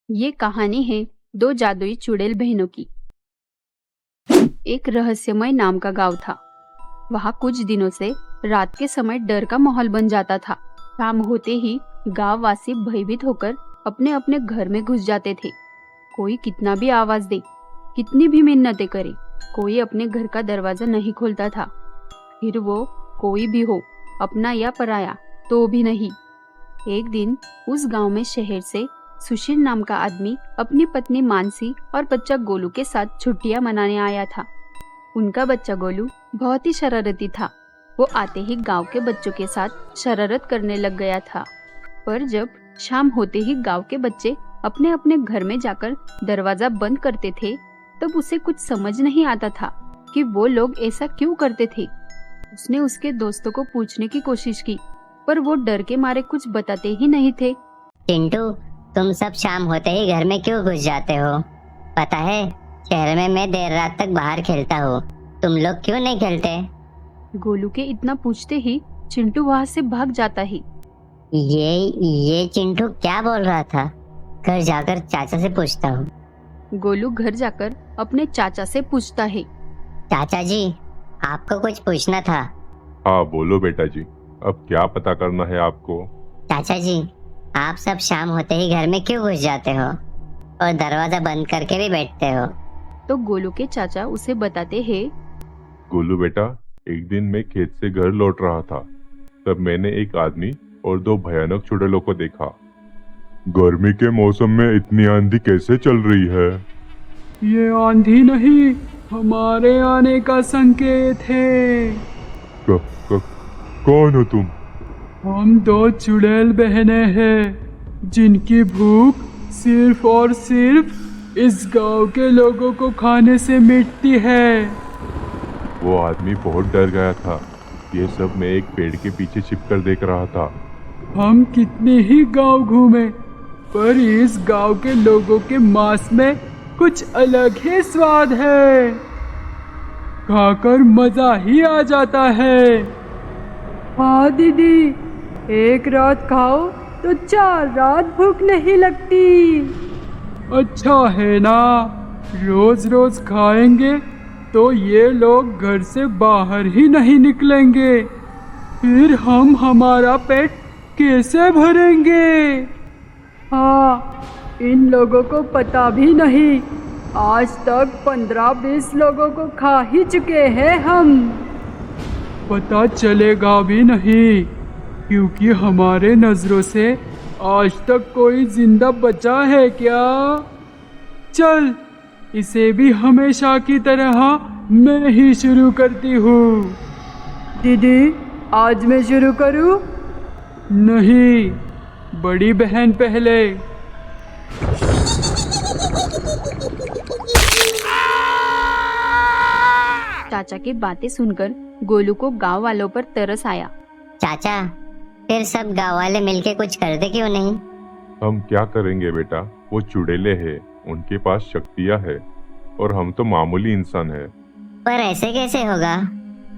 ये कहानी है दो जादुई चुड़ैल बहनों की। एक रहस्यमय नाम का गांव था। वहाँ कुछ दिनों से रात के समय डर का माहौल बन जाता था। शाम होते ही गांव वासी भयभीत होकर अपने अपने घर में घुस जाते थे। कोई कितना भी आवाज दे, कितनी भी मिन्नतें करे, कोई अपने घर का दरवाजा नहीं खोलता था। फिर वो कोई भी हो, अपना या पराया, तो भी नहीं। एक दिन उस गांव में शहर से सुशील नाम का आदमी अपनी पत्नी मानसी और बच्चा गोलू के साथ छुट्टियां मनाने आया था। उनका बच्चा गोलू बहुत ही शरारती था। वो आते ही गांव के बच्चों के साथ शरारत करने लग गया था। पर जब शाम होते ही गांव के बच्चे अपने अपने घर में जाकर दरवाजा बंद करते थे, तब उसे कुछ समझ नहीं आता था कि वो लोग ऐसा क्यों करते थे। उसने उसके दोस्तों को पूछने की कोशिश की, पर वो डर के मारे कुछ बताते ही नहीं थे। चिंटू, तुम सब शाम होते ही घर में क्यों घुस जाते हो? पता है, शहर में मैं देर रात तक बाहर खेलता हूँ। तुम लोग क्यों नहीं खेलते? गोलू के इतना पूछते ही चिंटू वहाँ से भाग जाता ही। ये चिंटू क्या बोल रहा था? घर जाकर चाचा से पूछता हूँ। गोलू घर जाकर अपने चाचा से पूछता है। चाचा जी, आपको कुछ पूछना था। हाँ बोलो बेटा जी, अब क्या पता करना है आपको? चाचा जी, आप सब शाम होते ही घर में क्यों घुस जाते हो और दरवाजा बंद करके भी बैठते हो? तो गोलू के चाचा उसे बताते हैं। गोलू बेटा, एक दिन मैं खेत से घर लौट रहा था, तब मैंने एक आदमी और दो भयानक चुड़ैलों को देखा। गर्मी के मौसम में इतनी आंधी कैसे चल रही है? ये आंधी नहीं, हमारे आने का संकेत है। कौन हो तुम? हम दो चुड़ैल बहनें हैं, जिनकी भूख सिर्फ और सिर्फ इस गांव के लोगों को खाने से मिटती है। वो आदमी बहुत डर गया था। ये सब मैं एक पेड़ के पीछे छिपकर देख रहा था। हम कितने ही गांव घूमे, पर इस गांव के लोगों के मांस में कुछ अलग ही स्वाद है। खाकर मजा ही आ जाता है। हाँ दीदी, एक रात खाओ तो 4 रात भूख नहीं लगती। अच्छा है ना, रोज रोज खाएंगे तो ये लोग घर से बाहर ही नहीं निकलेंगे। फिर हम हमारा पेट कैसे भरेंगे? हाँ, इन लोगों को पता भी नहीं। आज तक 15-20 लोगों को खा ही चुके हैं हम। पता चलेगा भी नहीं, क्योंकि हमारे नजरों से आज तक कोई जिंदा बचा है क्या? चल, इसे भी हमेशा की तरह मैं ही शुरू करती हूँ। दीदी, आज मैं शुरू करूँ? नहीं, बड़ी बहन पहले। चाचा की बातें सुनकर गोलू को गांव वालों पर तरस आया। चाचा, फिर सब गांव वाले मिलके कुछ करते क्यों नहीं? हम क्या करेंगे बेटा, वो चुड़ैले हैं, उनके पास शक्तियाँ है और हम तो मामूली इंसान है। पर ऐसे कैसे होगा?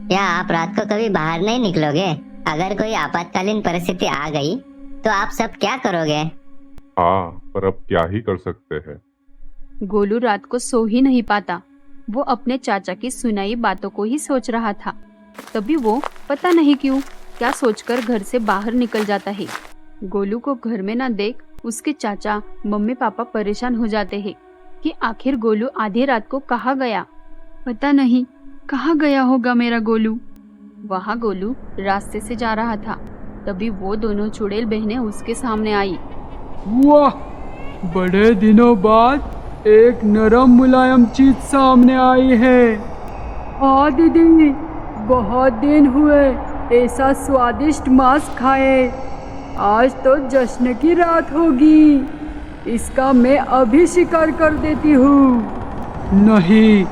क्या आप रात को कभी बाहर नहीं निकलोगे? अगर कोई आपातकालीन परिस्थिति आ गई तो आप सब क्या करोगे? हाँ, पर अब क्या ही कर सकते हैं। गोलू रात को सो ही नहीं पाता। वो अपने चाचा की सुनाई बातों को ही सोच रहा था। तभी वो पता नहीं क्यों क्या सोचकर घर से बाहर निकल जाता है। गोलू को घर में ना देख उसके चाचा मम्मी पापा परेशान हो जाते हैं कि आखिर गोलू आधी रात को कहाँ गया। पता नहीं कहाँ गया होगा मेरा गोलू। वहाँ गोलू रास्ते से जा रहा था, तभी वो दोनों चुड़ैल बहनें उसके सामने आई। वाह, बड़े दिनों बाद एक नरम मुलायम चीज सामने आई है। हाँ दीदी, बहुत दिन हुए ऐसा स्वादिष्ट मांस खाए। आज तो जश्न की रात होगी। इसका मैं अभी शिकार कर देती हूँ। नहीं,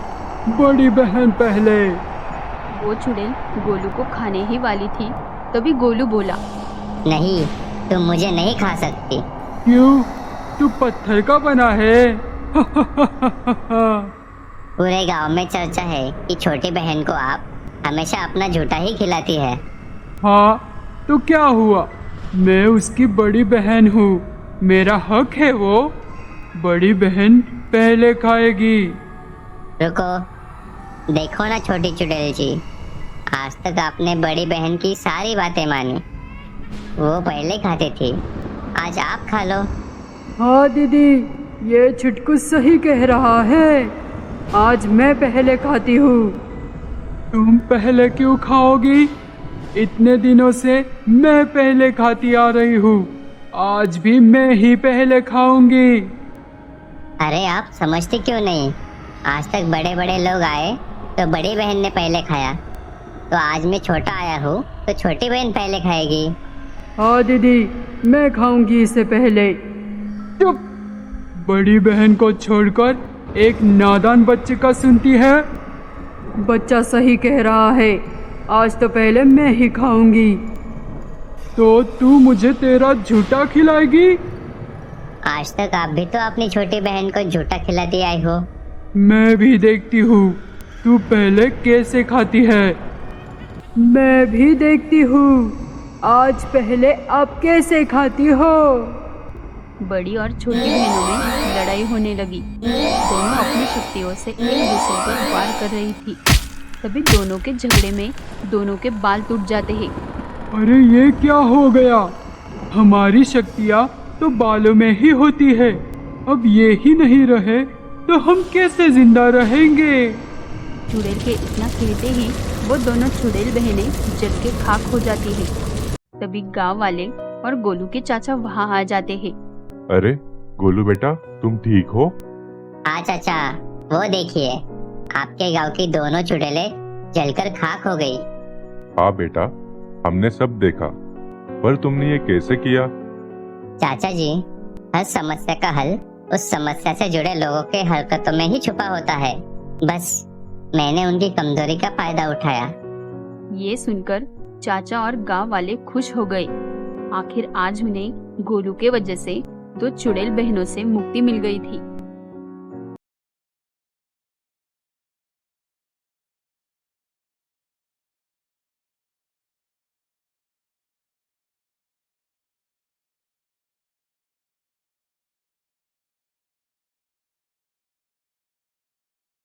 बड़ी बहन पहले। वो चुड़ैल गोलू को खाने ही वाली थी, तभी गोलू बोला। नहीं, तुम मुझे नहीं खा सकती। क्यों? तू पत्थर का बना है? पूरे गांव में चर्चा है कि छोटी बहन को आप हमेशा अपना झूठा ही खिलाती है। हाँ, तो क्या हुआ? मैं उसकी बड़ी बहन हूँ, मेरा हक है वो। बड़ी बहन पहले खाएगी। रुको, देखो ना छोटी चुड़ैल जी, आज तक आपने बड़ी बहन की सारी बातें मानी। वो पहले खाती थी, आज आप खा लो। हाँ दीदी, ये छुटकू सही कह रहा है। आज मैं पहले खाती हूँ। तुम पहले क्यों खाओगी? इतने दिनों से मैं पहले खाती आ रही हूँ। आज भी मैं ही पहले खाऊंगी। अरे आप समझते क्यों नहीं? आज तक बड़े बड़े लोग आए तो बड़ी बहन ने पहले खाया, तो आज मैं छोटा आया हूँ तो छोटी बहन पहले खाएगी। हाँ दीदी, मैं खाऊंगी इससे पहले। चुप! बड़ी बहन को छोड़कर एक नादान बच्चे का सुनती है। बच्चा सही कह रहा है, आज तो पहले मैं ही खाऊंगी। तो तू मुझे तेरा झूठा खिलाएगी? आज तक आप भी तो अपनी छोटी बहन को झूठा खिलाती आई हो। मैं भी देखती हूँ तू पहले कैसे खाती है। मैं भी देखती हूँ आज पहले आप कैसे खाती हो। बड़ी और छोटी बहनों में लड़ाई होने लगी। दोनों अपनी शक्तियों से एक दूसरे पर वार कर रही थी। तभी दोनों के झगड़े में दोनों के बाल टूट जाते हैं। अरे ये क्या हो गया? हमारी शक्तियाँ तो बालों में ही होती है, अब ये ही नहीं रहे तो हम कैसे जिंदा रहेंगे? चुड़ैल के इतना कहते ही वो दोनों चुड़ैल बहनें जल के खाक हो जाती है। तभी गांव वाले और गोलू के चाचा वहां आ जाते हैं। अरे गोलू बेटा, तुम ठीक हो? हाँ चाचा, वो देखिए, आपके गांव की दोनों चुड़ैलें जलकर खाक हो गई। हाँ बेटा, हमने सब देखा, पर तुमने ये कैसे किया? चाचा जी, हर समस्या का हल उस समस्या से जुड़े लोगों के हरकतों में ही छुपा होता है। बस मैंने उनकी कमजोरी का फायदा उठाया। ये सुनकर चाचा और गांव वाले खुश हो गए। आखिर आज उन्हें गोलू के वजह से दो चुड़ैल बहनों से मुक्ति मिल गई थी।